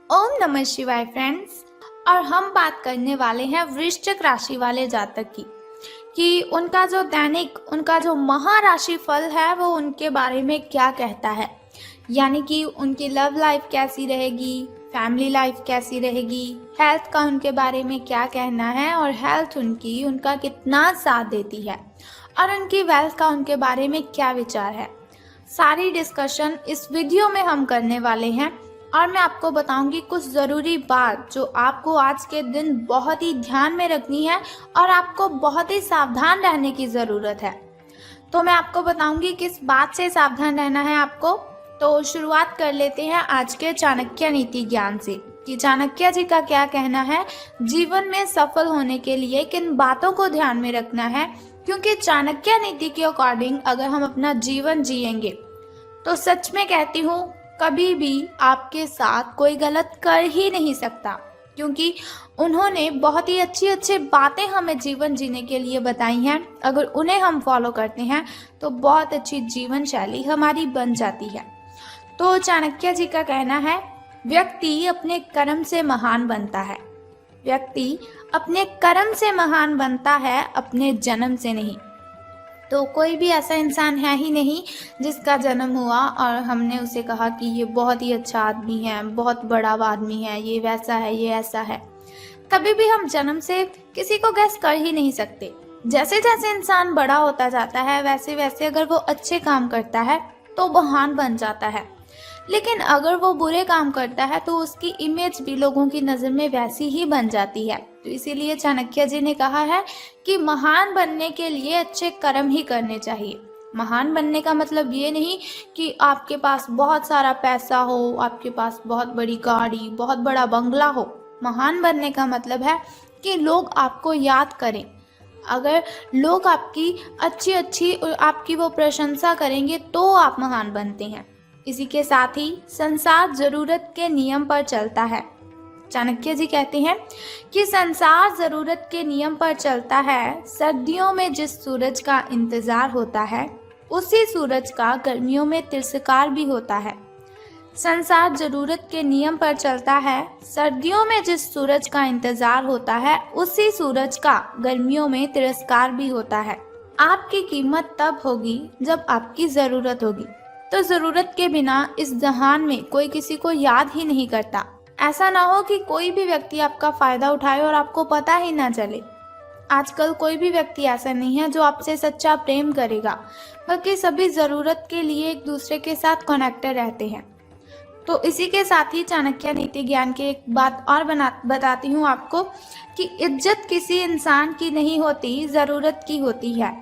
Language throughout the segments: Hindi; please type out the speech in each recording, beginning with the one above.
ओम नमः शिवाय फ्रेंड्स। और हम बात करने वाले हैं वृश्चिक राशि वाले जातक की कि उनका जो दैनिक उनका जो महाराशि फल है वो उनके बारे में क्या कहता है। यानी कि उनकी लव लाइफ कैसी रहेगी, फैमिली लाइफ कैसी रहेगी, हेल्थ का उनके बारे में क्या कहना है और हेल्थ उनका कितना साथ देती है और उनकी वेल्थ का उनके बारे में क्या विचार है। सारी डिस्कशन इस वीडियो में हम करने वाले हैं और मैं आपको बताऊंगी कुछ ज़रूरी बात जो आपको आज के दिन बहुत ही ध्यान में रखनी है और आपको बहुत ही सावधान रहने की ज़रूरत है। तो मैं आपको बताऊंगी किस बात से सावधान रहना है आपको। तो शुरुआत कर लेते हैं आज के चाणक्य नीति ज्ञान से कि चाणक्य जी का क्या कहना है, जीवन में सफल होने के लिए किन बातों को ध्यान में रखना है। क्योंकि चाणक्य नीति के अकॉर्डिंग अगर हम अपना जीवन जिएंगे तो सच में कहती हूँ कभी भी आपके साथ कोई गलत कर ही नहीं सकता, क्योंकि उन्होंने बहुत ही अच्छी बातें हमें जीवन जीने के लिए बताई हैं। अगर उन्हें हम फॉलो करते हैं तो बहुत अच्छी जीवन शैली हमारी बन जाती है। तो चाणक्य जी का कहना है, व्यक्ति अपने कर्म से महान बनता है। व्यक्ति अपने कर्म से महान बनता है, अपने जन्म से नहीं। तो कोई भी ऐसा इंसान है ही नहीं जिसका जन्म हुआ और हमने उसे कहा कि ये बहुत ही अच्छा आदमी है, बहुत बड़ा आदमी है, ये वैसा है, ये ऐसा है। कभी भी हम जन्म से किसी को गैस कर ही नहीं सकते। जैसे जैसे इंसान बड़ा होता जाता है वैसे वैसे अगर वो अच्छे काम करता है तो महान बन जाता है, लेकिन अगर वो बुरे काम करता है तो उसकी इमेज भी लोगों की नज़र में वैसी ही बन जाती है। तो इसीलिए चाणक्य जी ने कहा है कि महान बनने के लिए अच्छे कर्म ही करने चाहिए। महान बनने का मतलब ये नहीं कि आपके पास बहुत सारा पैसा हो, आपके पास बहुत बड़ी गाड़ी, बहुत बड़ा बंगला हो। महान बनने का मतलब है कि लोग आपको याद करें। अगर लोग आपकी अच्छी आपकी वो प्रशंसा करेंगे तो आप महान बनते हैं। इसी के साथ ही संसार जरूरत के नियम पर चलता है। चाणक्य जी कहते हैं कि संसार जरूरत के नियम पर चलता है। सर्दियों में जिस सूरज का इंतजार होता है उसी सूरज का गर्मियों में तिरस्कार भी होता है। संसार जरूरत के नियम पर चलता है। सर्दियों में जिस सूरज का इंतजार होता है उसी सूरज का गर्मियों में तिरस्कार भी होता है। आपकी कीमत तब होगी जब आपकी जरूरत होगी। तो ज़रूरत के बिना इस जहान में कोई किसी को याद ही नहीं करता। ऐसा ना हो कि कोई भी व्यक्ति आपका फ़ायदा उठाए और आपको पता ही ना चले। आजकल कोई भी व्यक्ति ऐसा नहीं है जो आपसे सच्चा प्रेम करेगा, बल्कि सभी ज़रूरत के लिए एक दूसरे के साथ कनेक्टेड रहते हैं। तो इसी के साथ ही चाणक्य नीति ज्ञान की एक बात और बताती हूँ आपको कि इज्जत किसी इंसान की नहीं होती, ज़रूरत की होती है।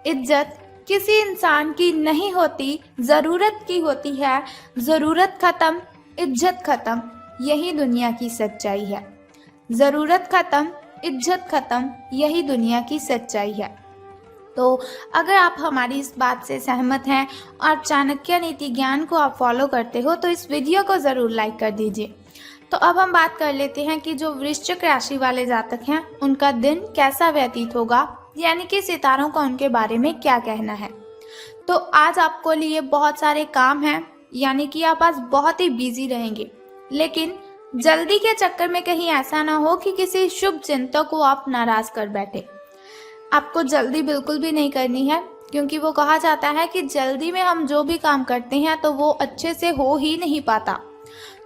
इज्जत किसी इंसान की नहीं होती, ज़रूरत की होती है। ज़रूरत खत्म, इज्जत खत्म, यही दुनिया की सच्चाई है। ज़रूरत खत्म, इज्जत खत्म, यही दुनिया की सच्चाई है। तो अगर आप हमारी इस बात से सहमत हैं और चाणक्य नीति ज्ञान को आप फॉलो करते हो तो इस वीडियो को ज़रूर लाइक कर दीजिए। तो अब हम बात कर लेते हैं कि जो वृश्चिक राशि वाले जातक हैं उनका दिन कैसा व्यतीत होगा, यानी कि सितारों का उनके बारे में क्या कहना है। तो आज आपको लिए बहुत सारे काम हैं, यानी कि आप आज बहुत ही बिजी रहेंगे, लेकिन जल्दी के चक्कर में कहीं ऐसा ना हो कि किसी शुभ चिंतक को आप नाराज कर बैठे। आपको जल्दी बिल्कुल भी नहीं करनी है, क्योंकि वो कहा जाता है कि जल्दी में हम जो भी काम करते हैं तो वो अच्छे से हो ही नहीं पाता।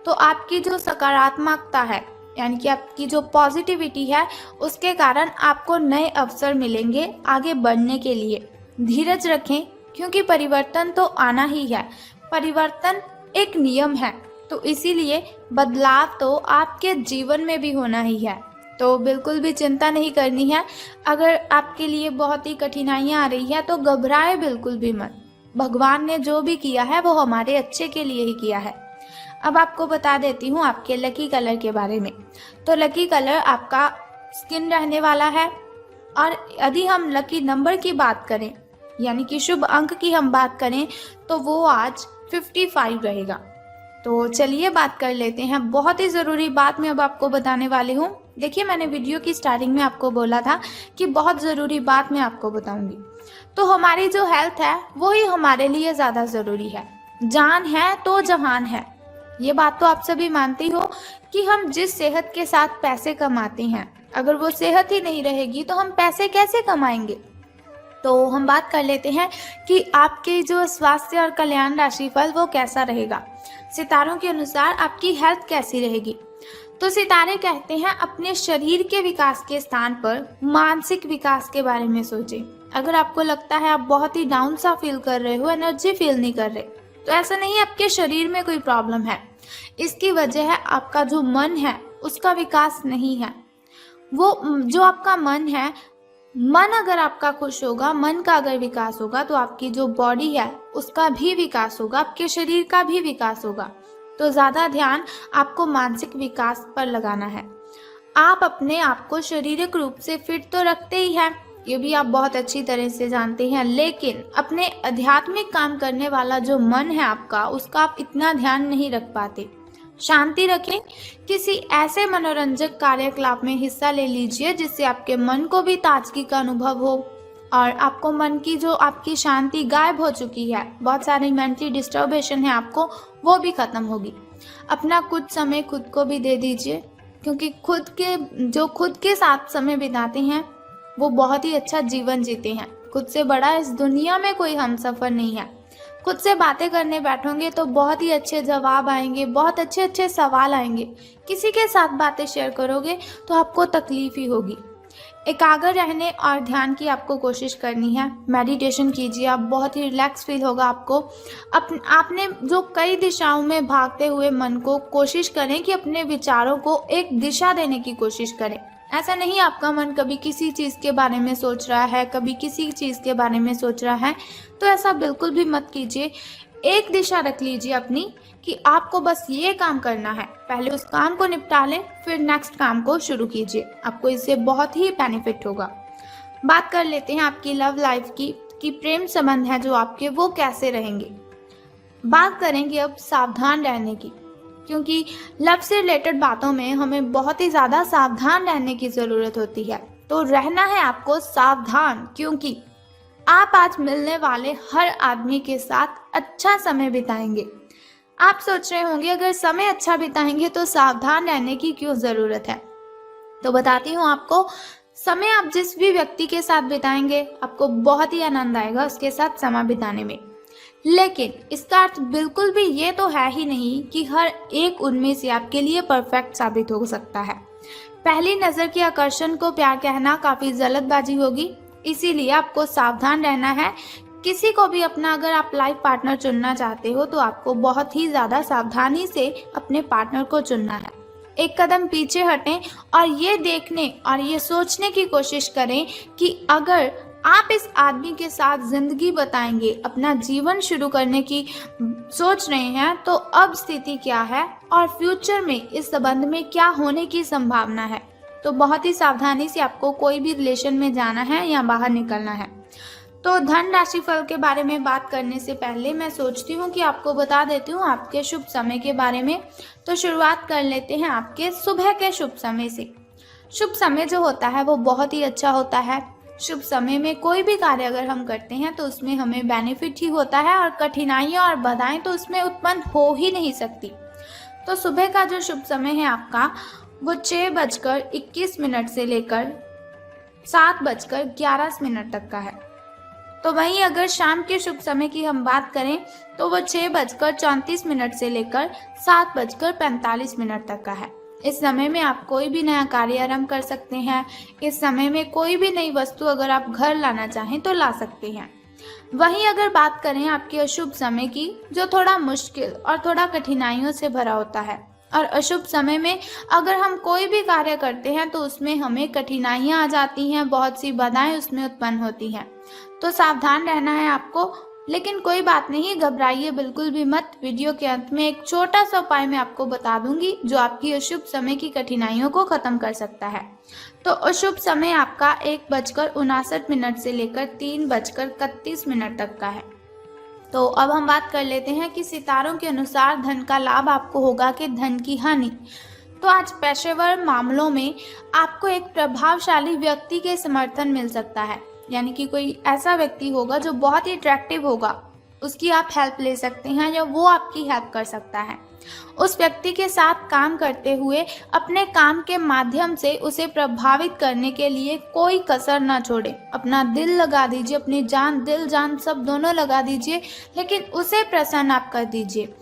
तो आपकी जो सकारात्मकता है, यानी कि आपकी जो पॉजिटिविटी है, उसके कारण आपको नए अवसर मिलेंगे आगे बढ़ने के लिए। धीरज रखें, क्योंकि परिवर्तन तो आना ही है। परिवर्तन एक नियम है, तो इसीलिए बदलाव तो आपके जीवन में भी होना ही है। तो बिल्कुल भी चिंता नहीं करनी है। अगर आपके लिए बहुत ही कठिनाइयाँ आ रही है तो घबराए बिल्कुल भी मत। भगवान ने जो भी किया है वो हमारे अच्छे के लिए ही किया है। अब आपको बता देती हूँ आपके लकी कलर के बारे में। तो लकी कलर आपका स्किन रहने वाला है, और यदि हम लकी नंबर की बात करें, यानी कि शुभ अंक की हम बात करें, तो वो आज 55 रहेगा। तो चलिए बात कर लेते हैं। बहुत ही ज़रूरी बात मैं अब आपको बताने वाली हूँ। देखिए, मैंने वीडियो की स्टार्टिंग में आपको बोला था कि बहुत ज़रूरी बात मैं आपको बताऊँगी। तो हमारी जो हेल्थ है वो ही हमारे लिए ज़्यादा ज़रूरी है। जान है तो जहान है। ये बात तो आप सभी मानते हो कि हम जिस सेहत के साथ पैसे कमाते हैं, अगर वो सेहत ही नहीं रहेगी तो हम पैसे कैसे कमाएंगे। तो हम बात कर लेते हैं कि आपके जो स्वास्थ्य और कल्याण राशिफल वो कैसा रहेगा। सितारों के अनुसार आपकी हेल्थ कैसी रहेगी। तो सितारे कहते हैं अपने शरीर के विकास के स्थान पर मानसिक विकास के बारे में सोचें। अगर आपको लगता है आप बहुत ही डाउन सा फील कर रहे हो, एनर्जी फील नहीं कर रहे, तो ऐसा नहीं है आपके शरीर में कोई प्रॉब्लम है। इसकी वजह है आपका जो मन है उसका विकास नहीं है। वो जो आपका मन है, मन अगर आपका खुश होगा, मन का अगर विकास होगा तो आपकी जो बॉडी है उसका भी विकास होगा, आपके शरीर का भी विकास होगा। तो ज़्यादा ध्यान आपको मानसिक विकास पर लगाना है। आप अपने आप को शारीरिक रूप से फिट तो रखते ही हैं, ये भी आप बहुत अच्छी तरह से जानते हैं, लेकिन अपने आध्यात्मिक काम करने वाला जो मन है आपका, उसका आप इतना ध्यान नहीं रख पाते। शांति रखें, किसी ऐसे मनोरंजक कार्यकलाप में हिस्सा ले लीजिए जिससे आपके मन को भी ताजगी का अनुभव हो और आपको मन की जो आपकी शांति गायब हो चुकी है, बहुत सारी मेंटली डिस्टर्बेशन है आपको, वो भी खत्म होगी। अपना कुछ समय खुद को भी दे दीजिए, क्योंकि खुद के साथ समय बिताते हैं वो बहुत ही अच्छा जीवन जीते हैं। खुद से बड़ा इस दुनिया में कोई हमसफर नहीं है। खुद से बातें करने बैठोगे तो बहुत ही अच्छे जवाब आएंगे, बहुत अच्छे अच्छे सवाल आएंगे। किसी के साथ बातें शेयर करोगे तो आपको तकलीफ ही होगी। एकाग्र रहने और ध्यान की आपको कोशिश करनी है। मेडिटेशन कीजिए, आप बहुत ही रिलैक्स फील होगा आपको। आपने जो कई दिशाओं में भागते हुए मन को कोशिश करें कि अपने विचारों को एक दिशा देने की कोशिश करें। ऐसा नहीं आपका मन कभी किसी चीज़ के बारे में सोच रहा है, कभी किसी चीज़ के बारे में सोच रहा है, तो ऐसा बिल्कुल भी मत कीजिए। एक दिशा रख लीजिए अपनी कि आपको बस ये काम करना है, पहले उस काम को निपटा लें, फिर नेक्स्ट काम को शुरू कीजिए। आपको इससे बहुत ही बेनिफिट होगा। बात कर लेते हैं आपकी लव लाइफ की कि प्रेम संबंध है जो आपके वो कैसे रहेंगे। बात करेंगे अब सावधान रहने की, क्योंकि लव से रिलेटेड बातों में हमें बहुत ही ज़्यादा सावधान रहने की ज़रूरत होती है। तो रहना है आपको सावधान, क्योंकि आप आज मिलने वाले हर आदमी के साथ अच्छा समय बिताएंगे। आप सोच रहे होंगे अगर समय अच्छा बिताएंगे तो सावधान रहने की क्यों ज़रूरत है। तो बताती हूँ आपको, समय आप जिस भी व्यक्ति के साथ बिताएंगे आपको बहुत ही आनंद आएगा उसके साथ समय बिताने में। लेकिन इसका अर्थ बिल्कुल भी ये तो है ही नहीं कि हर एक उनमें से आपके लिए परफेक्ट साबित हो सकता है। पहली नज़र के आकर्षण को प्यार कहना काफ़ी जल्दबाजी होगी, इसीलिए आपको सावधान रहना है। किसी को भी अपना अगर आप लाइफ पार्टनर चुनना चाहते हो तो आपको बहुत ही ज़्यादा सावधानी से अपने पार्टनर को चुनना है। एक कदम पीछे हटें और ये देखने और ये सोचने की कोशिश करें कि अगर आप इस आदमी के साथ जिंदगी बताएंगे, अपना जीवन शुरू करने की सोच रहे हैं, तो अब स्थिति क्या है और फ्यूचर में इस संबंध में क्या होने की संभावना है। तो बहुत ही सावधानी से आपको कोई भी रिलेशन में जाना है या बाहर निकलना है। तो धन राशिफल के बारे में बात करने से पहले मैं सोचती हूँ कि आपको बता देती हूँ आपके शुभ समय के बारे में। तो शुरुआत कर लेते हैं आपके सुबह के शुभ समय से। शुभ समय जो होता है वो बहुत ही अच्छा होता है। शुभ समय में कोई भी कार्य अगर हम करते हैं तो उसमें हमें बेनिफिट ही होता है और कठिनाइयाँ और बाधाएं तो उसमें उत्पन्न हो ही नहीं सकती। तो सुबह का जो शुभ समय है आपका वो 6:21 से लेकर 7:11 तक का है। तो वहीं अगर शाम के शुभ समय की हम बात करें तो वो 6:34 से लेकर 7:45 तक का है। इस समय में आप कोई भी नया कार्य आरंभ कर सकते हैं। इस समय में कोई भी नई वस्तु अगर आप घर लाना चाहें तो ला सकते हैं। वहीं अगर बात करें आपके अशुभ समय की, जो थोड़ा मुश्किल और थोड़ा कठिनाइयों से भरा होता है, और अशुभ समय में अगर हम कोई भी कार्य करते हैं तो उसमें हमें कठिनाइयाँ आ जाती हैं, बहुत सी बाधाएं उसमें उत्पन्न होती हैं। तो सावधान रहना है आपको। लेकिन कोई बात नहीं, घबराइए बिल्कुल भी मत। वीडियो के अंत में एक छोटा सा उपाय मैं आपको बता दूंगी जो आपकी अशुभ समय की कठिनाइयों को खत्म कर सकता है। तो अशुभ समय आपका 1:59 से लेकर 3:31 तक का है। तो अब हम बात कर लेते हैं कि सितारों के अनुसार धन का लाभ आपको होगा कि धन की हानि। तो आज पेशेवर मामलों में आपको एक प्रभावशाली व्यक्ति के समर्थन मिल सकता है, यानी कि कोई ऐसा व्यक्ति होगा जो बहुत ही अट्रैक्टिव होगा, उसकी आप हेल्प ले सकते हैं या वो आपकी हेल्प कर सकता है। उस व्यक्ति के साथ काम करते हुए अपने काम के माध्यम से उसे प्रभावित करने के लिए कोई कसर ना छोड़े। अपना दिल लगा दीजिए, अपनी जान, दिल जान सब दोनों लगा दीजिए, लेकिन उसे प्रसन्न आप कर दीजिए।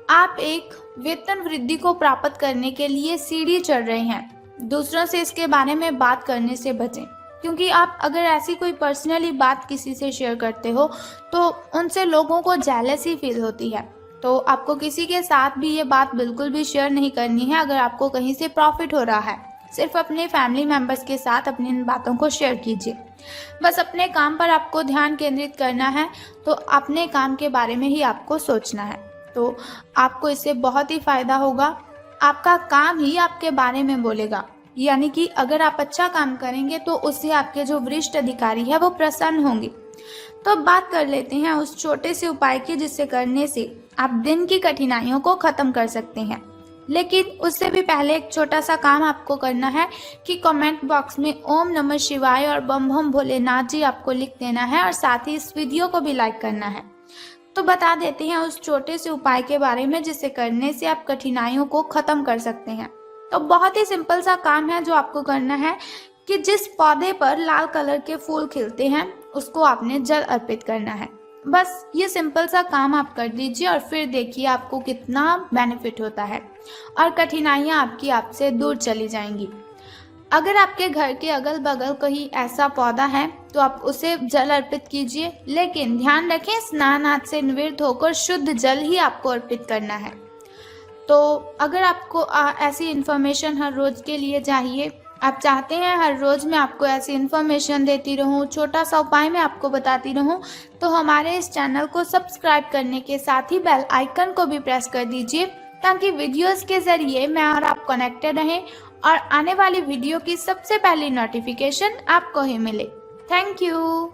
आप एक वेतन वृद्धि को प्राप्त करने के लिए सीढ़ी चढ़ रहे हैं। दूसरों से इसके बारे में बात करने से बचें, क्योंकि आप अगर ऐसी कोई पर्सनली बात किसी से शेयर करते हो तो उनसे लोगों को जेलसी फील होती है। तो आपको किसी के साथ भी ये बात बिल्कुल भी शेयर नहीं करनी है अगर आपको कहीं से प्रॉफिट हो रहा है। सिर्फ अपने फैमिली मेंबर्स के साथ अपनी इन बातों को शेयर कीजिए। बस अपने काम पर आपको ध्यान केंद्रित करना है, तो अपने काम के बारे में ही आपको सोचना है। तो आपको इससे बहुत ही फायदा होगा। आपका काम ही आपके बारे में बोलेगा, यानी कि अगर आप अच्छा काम करेंगे तो उससे आपके जो वरिष्ठ अधिकारी है वो प्रसन्न होंगे। तो अब बात कर लेते हैं उस छोटे से उपाय की जिससे करने से आप दिन की कठिनाइयों को खत्म कर सकते हैं। लेकिन उससे भी पहले एक छोटा सा काम आपको करना है कि कमेंट बॉक्स में ओम नमः शिवाय और बम बम भोलेनाथ जी आपको लिख देना है और साथ ही इस वीडियो को भी लाइक करना है। तो बता देते हैं उस छोटे से उपाय के बारे में जिसे करने से आप कठिनाइयों को खत्म कर सकते हैं। तो बहुत ही सिंपल सा काम है जो आपको करना है कि जिस पौधे पर लाल कलर के फूल खिलते हैं उसको आपने जल अर्पित करना है। बस ये सिंपल सा काम आप कर दीजिए और फिर देखिए आपको कितना बेनिफिट होता है और कठिनाइयाँ आपकी आपसे दूर चली जाएंगी। अगर आपके घर के अगल बगल कहीं ऐसा पौधा है तो आप उसे जल अर्पित कीजिए, लेकिन ध्यान रखें स्नान आदि से निवृत्त होकर शुद्ध जल ही आपको अर्पित करना है। तो अगर आपको ऐसी इन्फॉर्मेशन हर रोज़ के लिए चाहिए, आप चाहते हैं हर रोज़ मैं आपको ऐसी इन्फॉर्मेशन देती रहूं, छोटा सा उपाय मैं आपको बताती रहूं, तो हमारे इस चैनल को सब्सक्राइब करने के साथ ही बेल आइकन को भी प्रेस कर दीजिए, ताकि वीडियोस के ज़रिए मैं और आप कनेक्टेड रहें और आने वाली वीडियो की सबसे पहली नोटिफिकेशन आपको ही मिले। Thank you.